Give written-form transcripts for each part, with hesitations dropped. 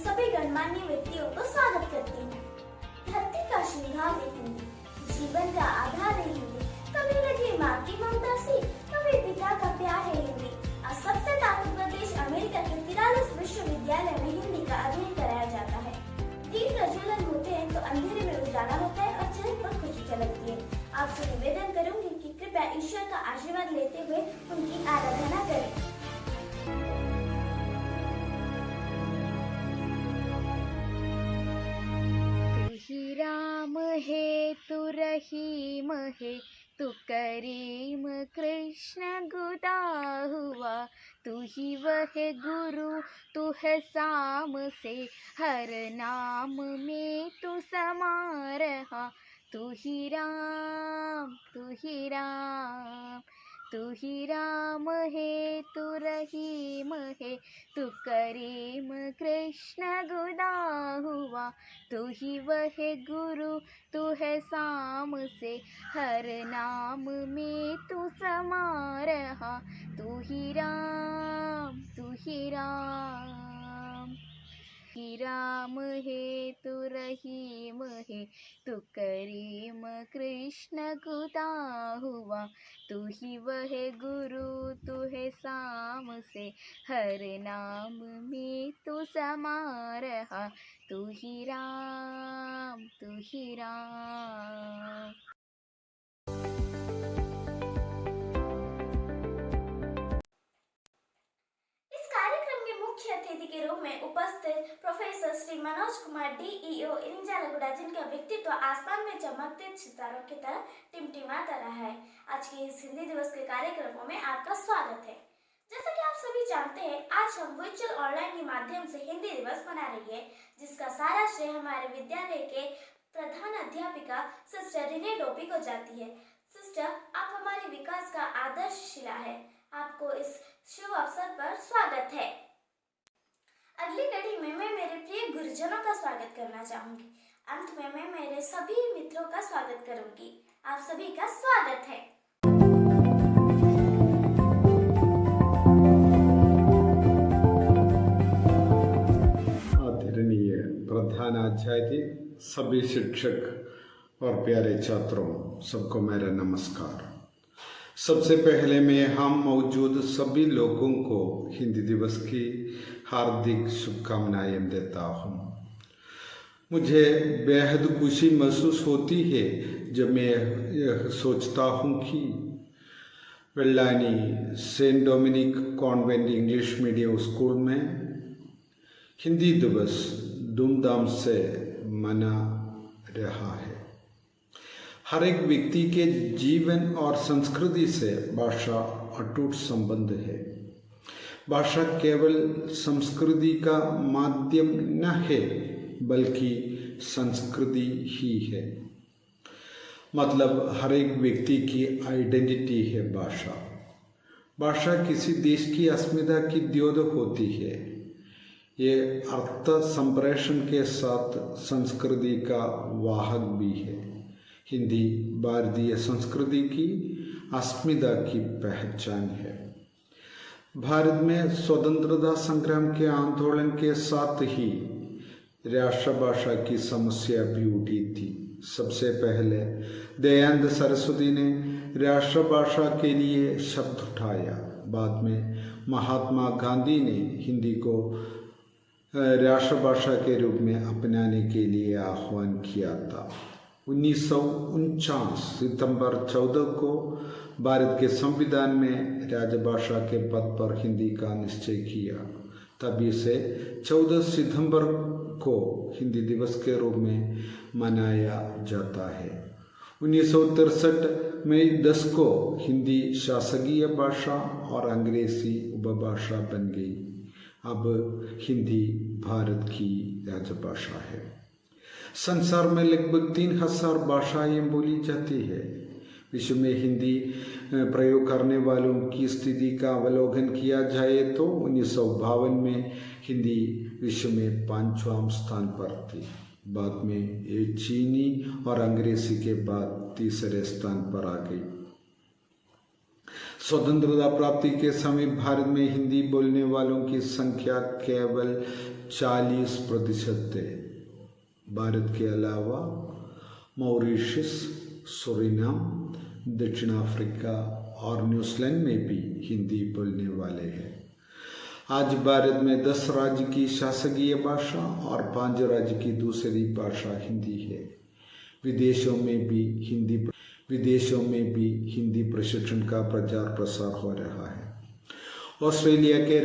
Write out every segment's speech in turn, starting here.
सभी गणमान्य व्यक्तियों को स्वागत करती हूँ। धरती का श्रृंगार है हिंदी, जीवन का आधार है हिंदी, कभी लगी माँ की ममता सी, कभी पिता का प्यार है हिंदी। आज सबसे ताकतवर प्रदेश अमेरिका के 43 विश्वविद्यालय में हिंदी का अध्ययन कराया जाता है। दिन प्रज्वलन होते हैं तो अंधेरे में उजाला होता है और चेहरे पर खुशी झलकती है। आपसे निवेदन करूंगी कि कृपया ईश्वर का आशीर्वाद लेते हुए उनकी आराधना करें। ही राम है तू रहीम है, तू करीम कृष्ण गुदा हुआ। तू ही वह गुरु तू है साम से, हर नाम में तू समा रहा। तू ही राम तू ही राम, तू ही राम है तू रहीम है, तू करीम कृष्ण गुदा हुआ। तू ही वह गुरु तू है साम से, हर नाम में तू समा रहा। तू ही राम तू ही राम, ही राम है तू रहीम है, तू करीम कृष्ण गुदा हुआ। तू ही वह गुरु तू है साम से, हर नाम में तू समा रहा। तू ही राम तू ही राम। इस कार्यक्रम के मुख्य अतिथि के रूप में उपस्थित प्रोफेसर श्री मनोज कुमार DEO इरिंजालगुड़ा, जिनका व्यक्तित्व आसमान में चमकते सितारों की तरह टिमटिमाता रहा है। आज के इस हिंदी दिवस के कार्यक्रमों में आपका स्वागत है। जैसा कि आप सभी जानते हैं, आज हम वर्चुअल ऑनलाइन के माध्यम से हिंदी दिवस मना रही है, जिसका सारा श्रेय हमारे विद्यालय के प्रधान अध्यापिका सिस्टर रिने डोपी को जाती है। सिस्टर, आप हमारे विकास का आदर्श शिला है। आपको इस शुभ अवसर पर स्वागत है। अगली कड़ी में मैं मेरे प्रिय गुरुजनों का स्वागत करना चाहूंगी। अंत में मैं मेरे सभी मित्रों का स्वागत करूंगी। आप सभी का स्वागत है। आदरणीय प्रधानाचार्य, सभी शिक्षक और प्यारे छात्रों, सबको मेरा नमस्कार। सबसे पहले मैं हम मौजूद सभी लोगों को हिंदी दिवस की हार्दिक शुभकामनाएं देता हूँ। मुझे बेहद खुशी महसूस होती है जब मैं यह सोचता हूँ कि Vellani saint Dominic convent English medium school में हिंदी दिवस धूमधाम से मना रहा है। हर एक व्यक्ति के जीवन और संस्कृति से भाषा अटूट संबंध है। भाषा केवल संस्कृति का माध्यम न है, बल्कि संस्कृति ही है। मतलब हर एक व्यक्ति की आइडेंटिटी है भाषा। भाषा किसी देश की अस्मिता की द्योतक होती है। ये अर्थ संप्रेषण के साथ संस्कृति का वाहक भी है। हिंदी भारतीय संस्कृति की अस्मिता की पहचान है। भारत में स्वतंत्रता संग्राम के आंदोलन के साथ ही राष्ट्रभाषा की समस्या भी उठी थी। सबसे पहले दयानंद सरस्वती ने राष्ट्रभाषा के लिए शब्द उठाया। बाद में महात्मा गांधी ने हिंदी को राष्ट्रभाषा के रूप में अपनाने के लिए आह्वान किया था। 1949 सितंबर 14 को भारत के संविधान में राजभाषा के पद पर हिंदी का निश्चय किया। तभी से 14 सितंबर को हिंदी दिवस के रूप में मनाया जाता है। 1963 में 10 को हिंदी शासकीय भाषा और अंग्रेजी उपभाषा बन गई। अब हिंदी भारत की राजभाषा है। संसार में लगभग 3000 भाषाएं बोली जाती है। विश्व में हिंदी प्रयोग करने वालों की स्थिति का अवलोकन किया जाए तो 1952 में हिंदी विश्व में 5वां स्थान पर थी। बाद में ये चीनी और अंग्रेजी के बाद तीसरे स्थान पर आ गई। स्वतंत्रता प्राप्ति के समय भारत में हिंदी बोलने वालों की संख्या केवल 40% है। भारत के अलावा मॉरिशस, सूरिनाम, दक्षिण अफ्रीका और न्यूजीलैंड में भी हिंदी बोलने वाले हैं। आज भारत में 10 राज्य की शासकीय भाषा और 5 राज्य की दूसरी भाषा हिंदी है। विदेशों में भी हिंदी प्रशिक्षण का प्रचार प्रसार हो रहा है। ऑस्ट्रेलिया के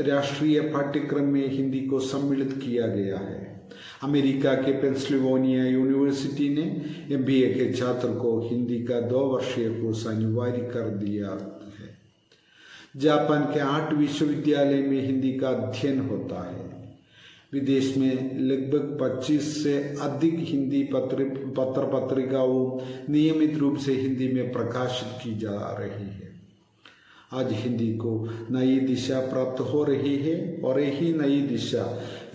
राष्ट्रीय पाठ्यक्रम में हिंदी को सम्मिलित किया गया है। अमेरिका के पेंसिल्वेनिया यूनिवर्सिटी ने MBA के छात्र को हिंदी का 2 वर्षीय कोर्स अनिवार्य कर दिया है। जापान के 8 विश्वविद्यालय में हिंदी का अध्ययन होता है। विदेश में लगभग 25 से अधिक हिंदी पत्र पत्रिकाओं नियमित रूप से हिंदी में प्रकाशित की जा रही है। आज हिंदी को नई दिशा प्राप्त हो रही है और यही नई दिशा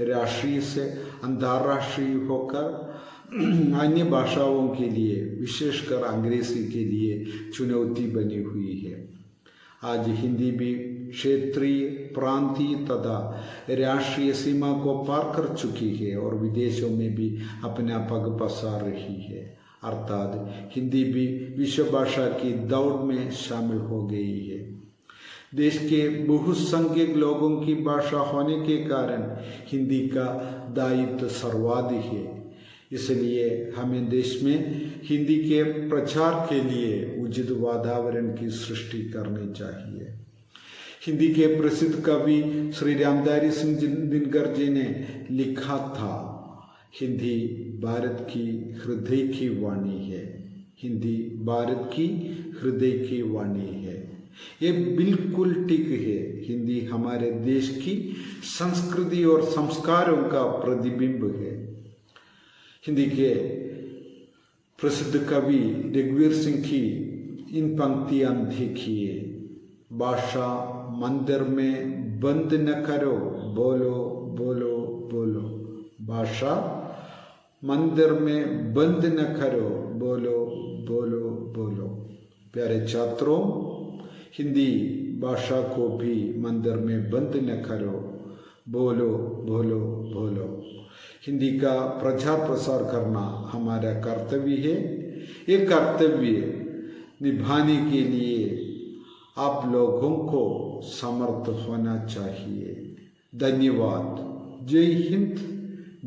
राष्ट्रीय से अंतर्राष्ट्रीय होकर अन्य भाषाओं के लिए, विशेषकर अंग्रेजी के लिए चुनौती बनी हुई है। आज हिंदी भी क्षेत्रीय, प्रांतीय तथा राष्ट्रीय सीमा को पार कर चुकी है और विदेशों में भी अपना पग पसार रही है। अर्थात हिंदी भी विश्व भाषा की दौड़ में शामिल हो गई है। देश के बहुसंख्यक लोगों की भाषा होने के कारण हिंदी का दायित्व सर्वाधिक है। इसलिए हमें देश में हिंदी के प्रचार के लिए उचित वातावरण की सृष्टि करनी चाहिए। हिंदी के प्रसिद्ध कवि श्री रामधारी सिंह दिनकर जी ने लिखा था, हिंदी भारत की हृदय की वाणी है। हिंदी भारत की हृदय की वाणी है। ये बिल्कुल ठीक है। हिंदी हमारे देश की संस्कृति और संस्कारों का प्रतिबिंब है। हिंदी के प्रसिद्ध कवि रघुवीर सिंह की इन पंक्तियां देखिए, भाषा मंदिर में बंद न करो, बोलो बोलो बोलो। भाषा मंदिर में बंद न करो, बोलो बोलो बोलो। प्यारे छात्रों, हिंदी भाषा को भी मंदिर में बंद न करो, बोलो बोलो बोलो। हिंदी का प्रचार प्रसार करना हमारा कर्तव्य है। ये कर्तव्य निभाने के लिए आप लोगों को समर्थ होना चाहिए। धन्यवाद। जय हिंद,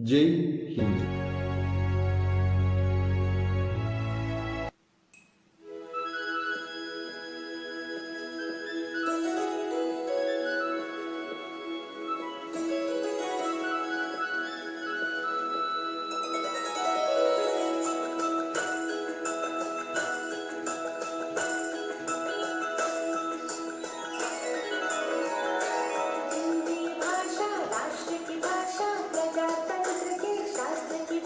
जय हिंद। हिंदी भाषा राष्ट्र की भाषा, प्रजातंत्र के शास्त्र की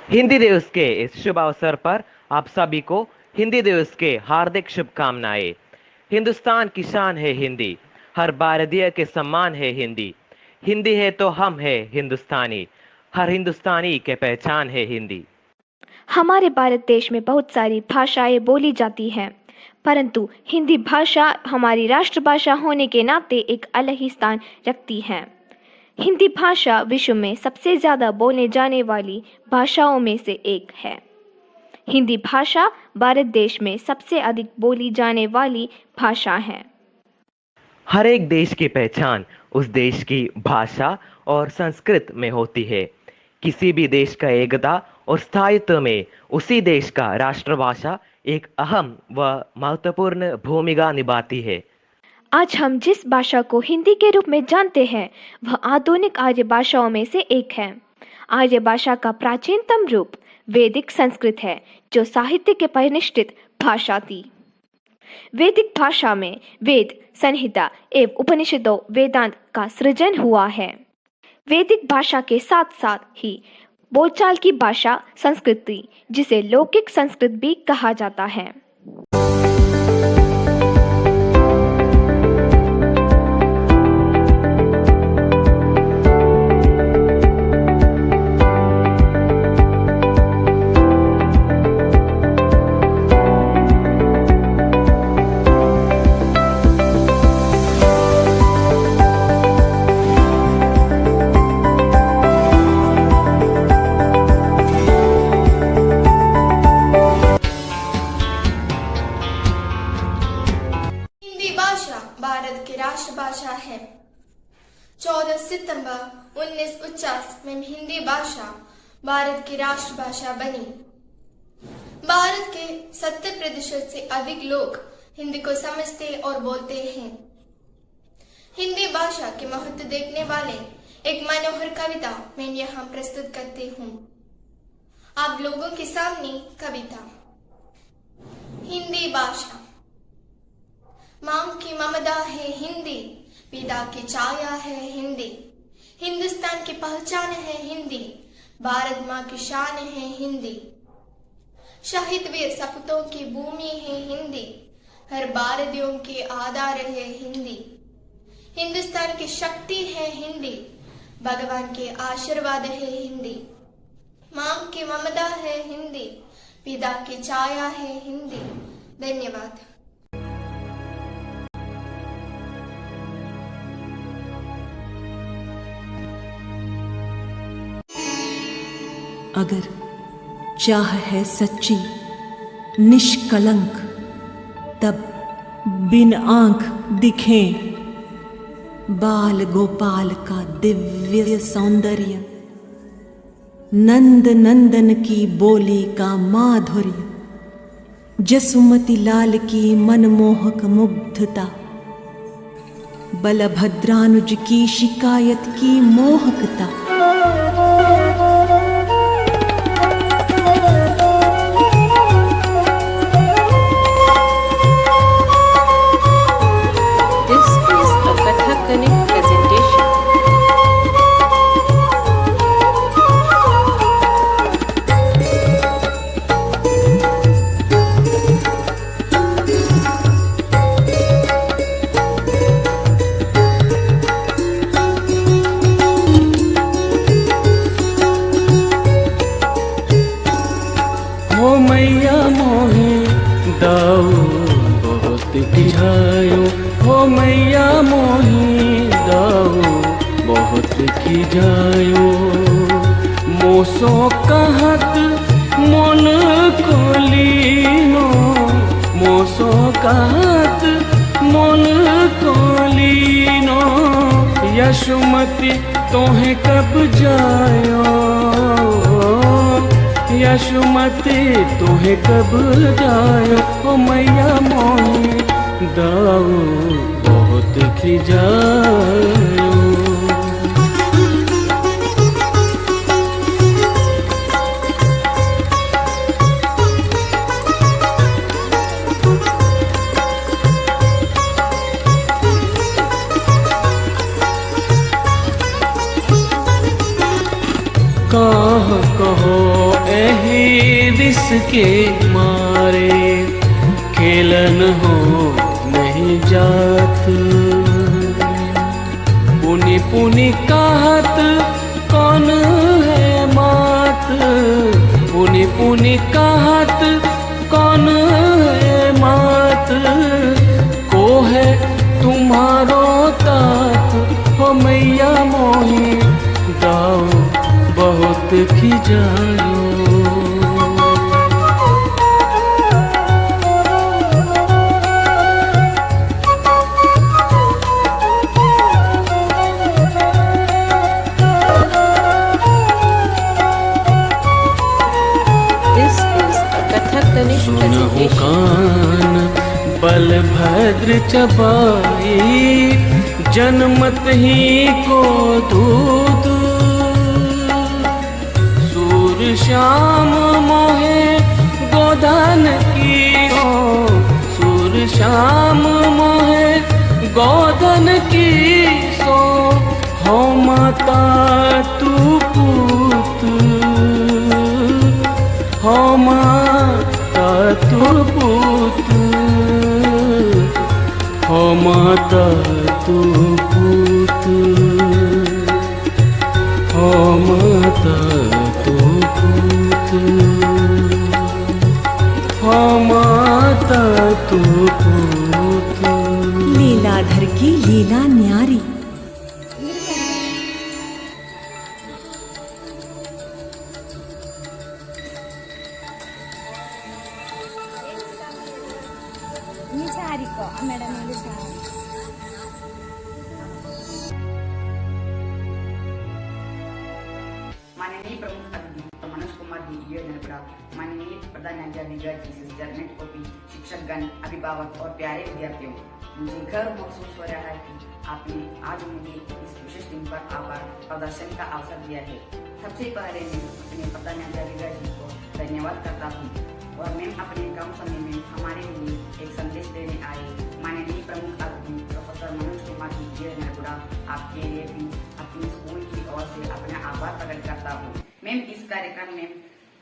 हिंदी दिवस के इस शुभ अवसर पर आप सभी को हिंदी दिवस के हार्दिक शुभकामनाएं। हिंदुस्तान की शान है हिंदी, हर भारतीय के सम्मान है हिंदी। हिंदी है तो हम है हिंदुस्तानी, हर हिंदुस्तानी के पहचान है हिंदी। हमारे भारत देश में बहुत सारी भाषाएं बोली जाती हैं, परंतु हिंदी भाषा हमारी राष्ट्रभाषा होने के नाते एक अलग ही स्थान रखती है। हिंदी भाषा विश्व में सबसे ज़्यादा बोले जाने वाली भाषाओं में से एक है। हिंदी भाषा भारत देश में सबसे अधिक बोली जाने वाली भाषा है। हर एक देश की पहचान उस देश की भाषा और संस्कृत में होती है। किसी भी देश का एकता और स्थायित्व में उसी देश का राष्ट्रभाषा एक अहम व महत्वपूर्ण भूमिका निभाती है। आज हम जिस भाषा को हिंदी के रूप में जानते हैं वह आधुनिक आर्य भाषाओं में से एक है। आर्य भाषा का प्राचीनतम रूप वैदिक संस्कृत है, जो साहित्य के परिनिष्ठित भाषा थी। वैदिक भाषा में वेद, संहिता एवं उपनिषदों वेदांत का सृजन हुआ है। वैदिक भाषा के साथ साथ ही बोलचाल की भाषा संस्कृत थी, जिसे लौकिक संस्कृत भी कहा जाता है। भारत की राष्ट्रभाषा है। 14 सितंबर 1949 में हिंदी भाषा भारत की राष्ट्रभाषा बनी। भारत के 70% से अधिक लोग हिंदी को समझते और बोलते हैं। हिंदी भाषा के महत्व देखने वाले एक मनोहर कविता मैं यहाँ प्रस्तुत करती हूँ आप लोगों के सामने। कविता। हिंदी भाषा। माँ की ममता है हिंदी, पिता की छाया है हिंदी, हिंदुस्तान की पहचान है हिंदी, भारत माँ की शान है हिंदी, शहीद वीर सपूतों की भूमि है हिंदी, हर भारतीयों के आधार है हिंदी, हिंदुस्तान की शक्ति है हिंदी, भगवान के आशीर्वाद है हिंदी, माँ की ममता है हिंदी, पिता की छाया है हिंदी। धन्यवाद। अगर चाह है सच्ची निष्कलंक, तब बिन आंख दिखें बाल गोपाल का दिव्य सौंदर्य, नंद नंदन की बोली का माधुर्य, जसुमती लाल की मनमोहक मुग्धता, बलभद्रानुज की शिकायत की मोहकता, मोसो कहत मन कोलीनो, मोसो कहत मन कोलीनो, यशुमती तोहे कब जायो, यशुमती तोहे कब जायो, ओ मैया मोही दाऊ बहुत खिजायो। कहो यही रिस के मारे खेलन हो नहीं जात। पुनि पुनि कहत कौन है मात, पुनि पुनि कहत कौन है मात। को है तुम्हारो तात हो मैया मोही, दाओ बहुत खिजायो। सुनहु कान बलभद्र चबाई, जन्मत ही को दूध। सूर श्याम मोहे गोधन की हो, सूर श्याम मोहे गोधन की सो। हो माता तू पूत, हो माता तू पूत, हो माता तू पूत, हो माता तू पूत, हो माता तू पूत। लीलाधर की लीला न्यारी। माननीय प्रमुख अतिथि मनोज कुमार DEO नरपड़ा, माननीय प्रधानाचार्य जर्नेट ओपी, शिक्षकगण, अभिभावक और प्यारे विद्यार्थियों, मुझे गर्व महसूस हो रहा है कि आपने आज मुझे इस विशेष दिन पर आभार प्रदर्शन का अवसर दिया है। सबसे पहले मैं अपने प्रधानाचार्य जी को धन्यवाद करता हूँ और मैं अपने कम समय में हमारे लिए एक संदेश देने आए माननीय प्रमुख अतिथि प्रोफेसर मनोज कुमार DEO नरपड़ा, आपके लिए भी अपनी स्कूल की ओर से अपना आभार प्रकट करता हूँ। मैं इस कार्यक्रम में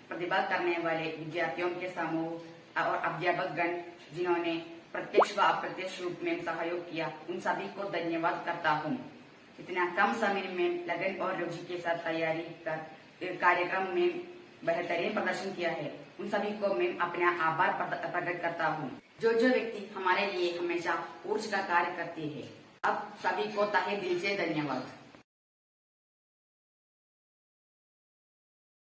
प्रतिभा करने वाले विद्यार्थियों के समूह और अध्यापकगण जिन्होंने प्रत्यक्ष व अप्रत्यक्ष रूप में सहयोग किया, उन सभी को धन्यवाद करता हूँ। इतना कम समय में लगन और रुचि के साथ तैयारी कर कार्यक्रम में बेहतरीन प्रदर्शन किया है, उन सभी को मैं अपना आभार प्रकट करता हूँ। जो व्यक्ति हमारे लिए हमेशा ऊर्जा का कार्य करते हैं, अब सभी को तहे दिल से धन्यवाद।